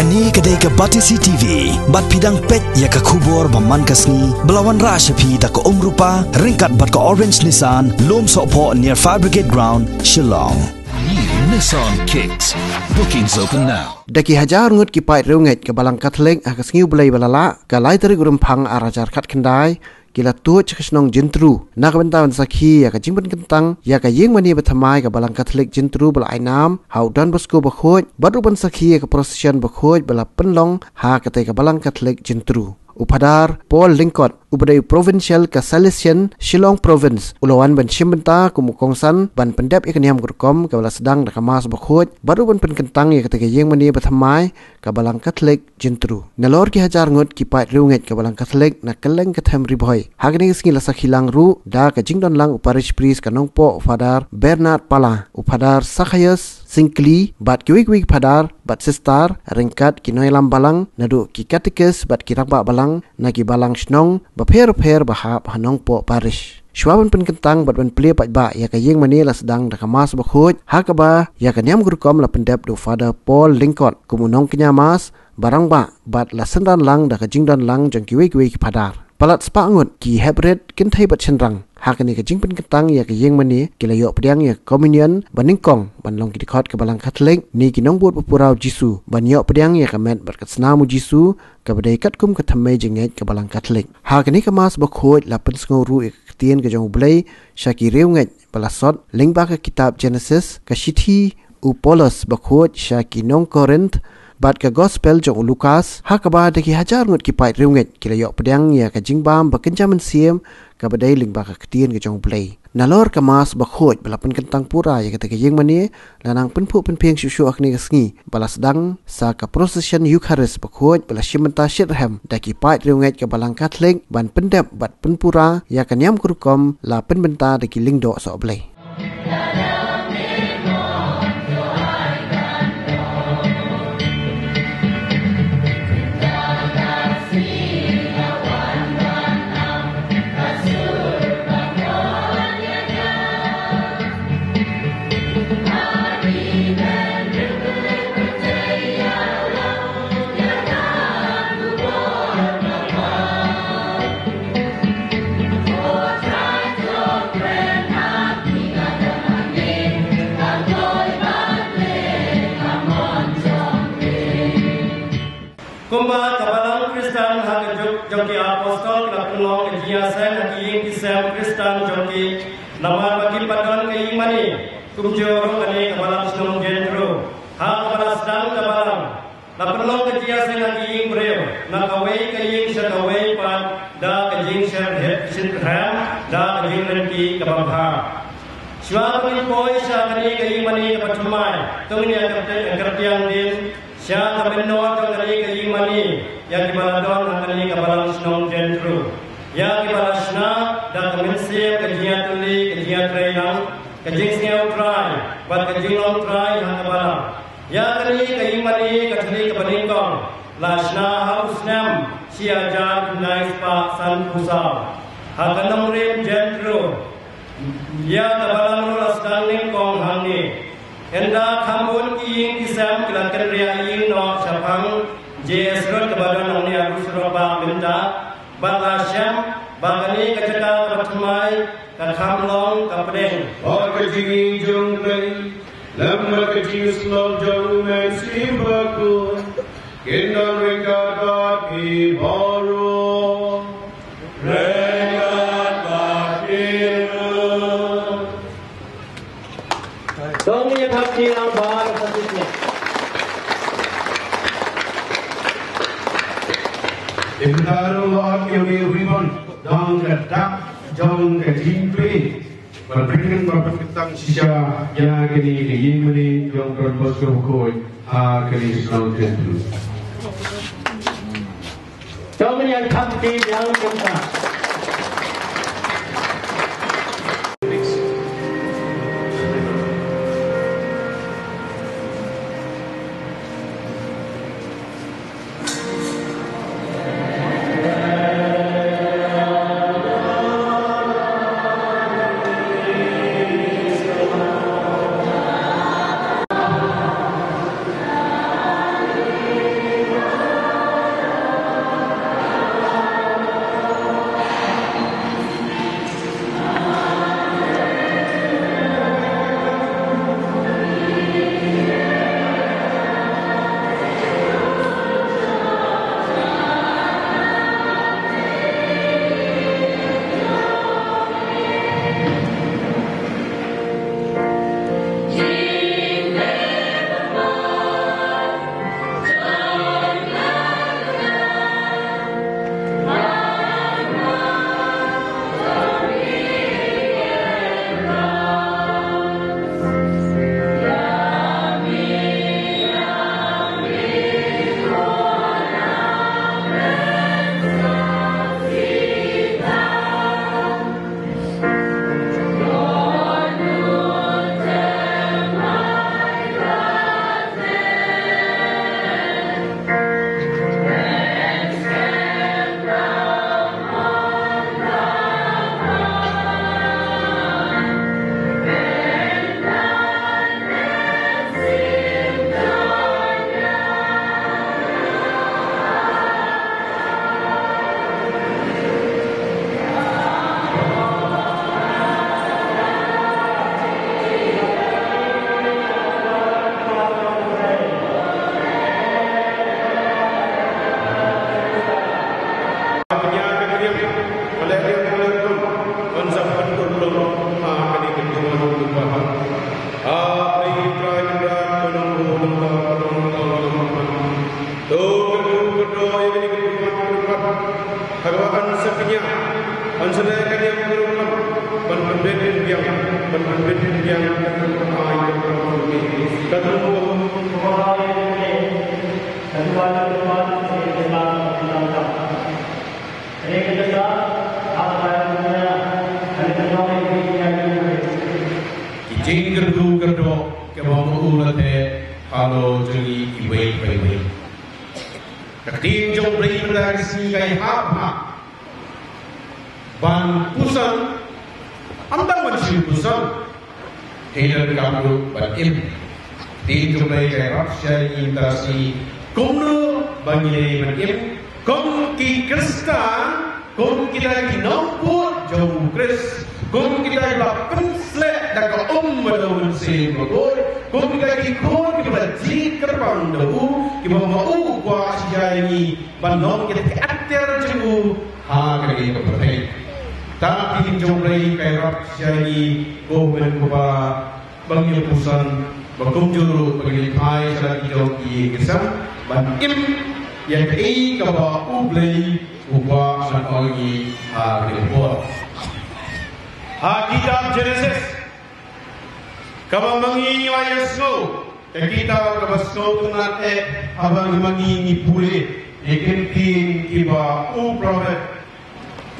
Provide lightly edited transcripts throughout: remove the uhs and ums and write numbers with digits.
Kani kedai ke Batisi TV, bat pidang pet ya ke kubur baman kasni, belawan rashapi tak ke rupa, ringkat bat ke orange Nissan, lom sokpo near Fire Brigade Ground, Shillong. New Nissan Kicks. Bookings open now. Daki Hajar ngut kipai Riewngeit ke balang Katholik akas ngiu belai balala, ke lai teri gurumpang arajar kat kendai, kila Tuid cekesnong Jyntru nak bentawan sakhi ya ka Jingpynkyntang ya ka Ïingmane bethamai ka balang Katholik Jyntru bala ainam hau dan bosko bakhoj baruban sakhi ya ka procession bakhoj bala penlong ha ka ka balang Katholik Jyntru upadar Paul Lingkot ubadai provincial ka Salesian Shillong province ulawan ban Shimbenta kumukongsan ban pendep ikaniam gurkom ka bala sedang da kamas bakhoj baruban Pynkentang ya ka Ïingmane bethamai ka balang Katholik Jyntru nalor ki Hajar ngut kipai Riewngeit ka balang Katholik na keleng ka them riboy hagni singi la sakhilang ru da ka jingdon lang uparish priest ka nongpo upadar Bernard Pala upadar Sakhayus Singkli bat kiwik padar bat sistar ringkat kinoilam balang nadu ki katikes bat kiraba balang na ki balang snong bapher bahap hanong po parish Shwaban Pynkentang bat ban plia pat ba ya ka Ïingmane la sedang da kamas bakhoj hakaba ya ka niam gurkom la pendep do father Paul Lingkot kumunong kinyamas barang ba bat la sendan lang da ka jingdon lang jang kiwik padar Palat sepangut ki hebret kintai bat cendrang hakani ka Jingpynkyntang ya ka Ïingmane kila yok pediang ya communion baningkong banlong ki dikot ke balang Katholik ni kinong buat pupurau Jisu ban yok pediang ya ka met berkat senamu Jisu ka badai kat kum ka thamai Jingeit ke balang Katholik hakani ka mas bakhoj la pen snguru ikhtien ke jong blai syaki Riewngeit balasot ling ba ka kitab Genesis ka shithi u Paulus bakhoj syaki nong Korinth bat ka gospel jong Lukas hakaba daki Hajar ngut kipai Riewngeit kila yok pedang ya ka jingbam bakenjaman siem ka badai ling ba ka ktien ke jong blai nalor ka mas bakhoj bala Pynkentang pura ya ka Ïingmane lanang penpu penpeng syusyu akni kasngi bala sedang sa ka procession Eucharist bakhoj bala Shimbenta Shirham daki kipai Riewngeit ka balang Katholik ban pendep bat penpura ya ka niam kurukom la penbenta daki lingdo so blai Kumba kabalang Kristen hak joki apostol kila penolong kejiasan hak ing kisam Kristen joki nama bagi padon ke Ïingmane kumjoro kani kabalang senong Jyntru hak kabalang sedang kabalang la penolong kejiasan hak ing breu na kawai ke ing syakawai pat da ke jing syarham da ke jing renti kababha Shwa kani poi syakani ke Ïingmane kapatumai tungnya kertiang din Sya kabenor kali ke Ïingmane yang kibaladon kali ke balang senong Jyntru yang kibalasna dan kemensiap ke Jyntru ke Jyntru ke jingsngeu trai bat ke jinglong trai hang balang ya kali ke Ïingmane kali ke baningkong lasna hausnam siaja nais pa san pusau hakanong rim Jyntru ya kabalang lulas dan ningkong hangi Enda kambun ing kisam kilankan ria ing no syapang JS Road kebadan nong ni aku suroba minta bala syam bagani kecekal kapatumai kakamlong kapedeng or kajing jong play lamma kajing slow jong men simbaku kendang ringkat di baru ringkat baru Dong ni tak silang bar seterusnya. Iktaro lot kami ribbon dong kedak jong kejimpi berberikan Pynkentang sisa yang kini ke Ïingmane jong berbos kebukoi ha kini senong Jyntru. Dong ni yang kaki yang kita. Bansalah kalian berumah, berbeda yang ayat ini. Jingpynkyntang kerdo kebang ulate halo jeli iwei iwei. Ketin jong beri berdarsi kai hap ban pusan andang bansi pusan tidak kamu ban im tin jong beri kai hap syai intasi kumno bangile ban im kum ki Kristen kum kita ki nompur jong Kris kum kita lakukan selek dan kau melawan si berdoa kum kita ki kon kita berjik kerbang dahu kita mau kuas jani bandong kita ater jemu ha kali berperang tapi jomlai kairap jani komen kuba bangi pusan berkunjung bagi pai salah hijau ki kesam ban im yang kei kaba ublai kuba san ongi ha kali buat kitab Genesis kaba mangi ayasno kitab kaba sno tunat abang mangi pule ikin kiba prophet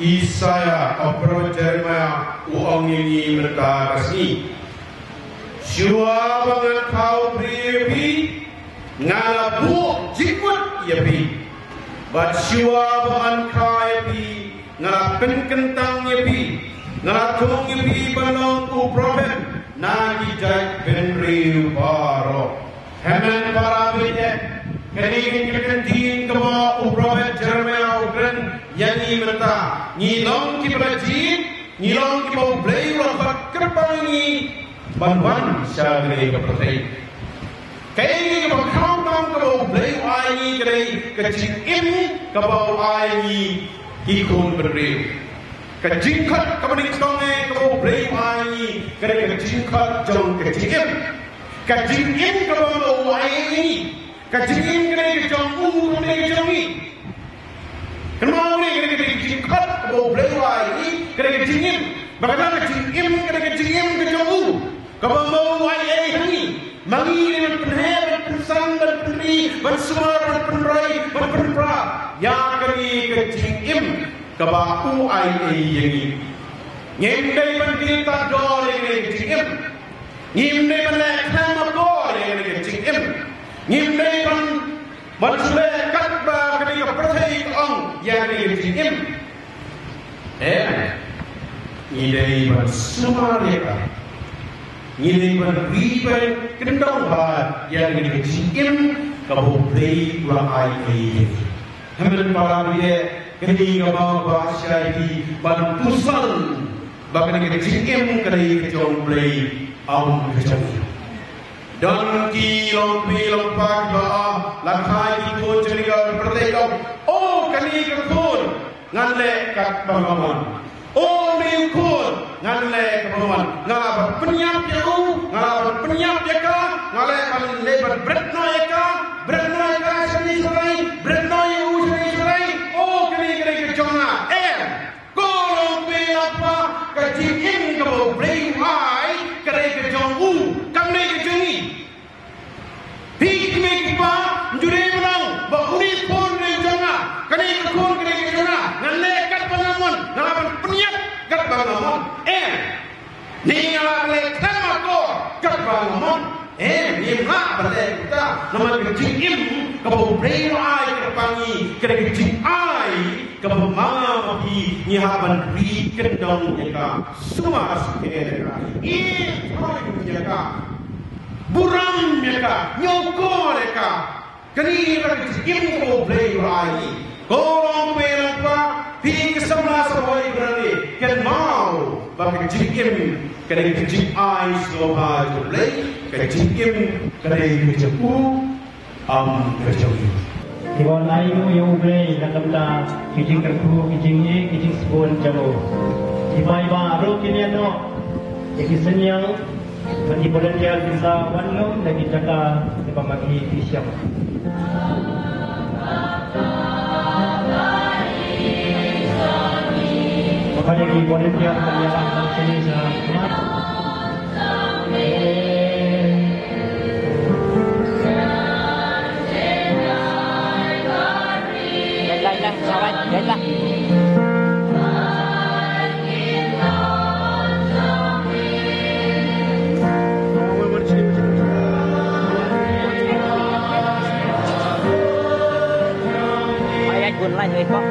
Isaya prophet Jeremiah ongi merta kasni syua bangan kau pribi ngala bu jikut yabi bat syua bangan kai bi ngala Jyntru yabi ngalatung yabi balong prophet na kijak ben Riewngeit hemen para bide kini kentin kaba prophet Jeremiah ukren yani merta ngilong ki berajin ngilong ki bau blai rapat kerpangi banwan syagre ka pertai kai ki bakau tam ka bau blai ai krai kecing im ka bau ai ki kon berriu kejingkat kemudian songe kau beli ai kerana kejingkat jauh kejingim kejingim kalau ai kejingim kerana jauh kerana jauhi kenapa ni kerana kejingkat kau beli ai kerana kejingim bagaimana kejingim kerana kejingim jauh kalau mau ai ini mangi dengan penher pensang dan penri bersuara dan penrai berpera ya kerana kejingim kaba ai yang ngimdai bandil ta dor yang jingim ngimdai bale khama dor yang jingim ngimdai ban mansule katba kali prathai ong yang jingim ngidai ban sumareka ngidai ban ribai kendong ba yang jingim kabo play wa ai hamil para dia kini kau bahasa ini bantusan bahkan kita jingim kini kejauh play awam kejauh dan kilong pilong pak bah lakai ikut cerita pertengok oh kini kekun nganle kat bangawan oh miukun nganle kebangawan ngalaban penyap ya ngalaban penyap ya ka ngalaban lebar beratna ya ka seni serai beratna ya seni serai Jonah, kolong pelapa kejingin kau beli ai kerana kejong kami kejengi. Hikmah ba juri menang, bahuni pun Jonah, kerana kekun kerana Jonah, ngalekat bangamun, ngalapan penyat kat bangamun. Ni ngalapan makor kat bangamun. Ni nak balik kita nama kejingin kau beli ai kerpangi kerana kejing ai kau mama pi nyihaban ri kendong nyaka semua sekera nyaka buram nyaka nyoko nyaka kini kejing kau beli ai kolong pelapa pi kesebelah sebuah berani ken mau bagi kejing kerana kejing ai sloha beli kejing kerana kejing kejing Iwan ayu yang ubay nakamta kijing kerku kijing kijing sebon jamo. Ibai baru kini ano ikisan yang bagi volunteer bisa wanlong lagi jaga di pamagi isyam. Banyak volunteer penyiaran dan sini selamat. Jalan kawan, jalan. Ayat pun lain ni kok.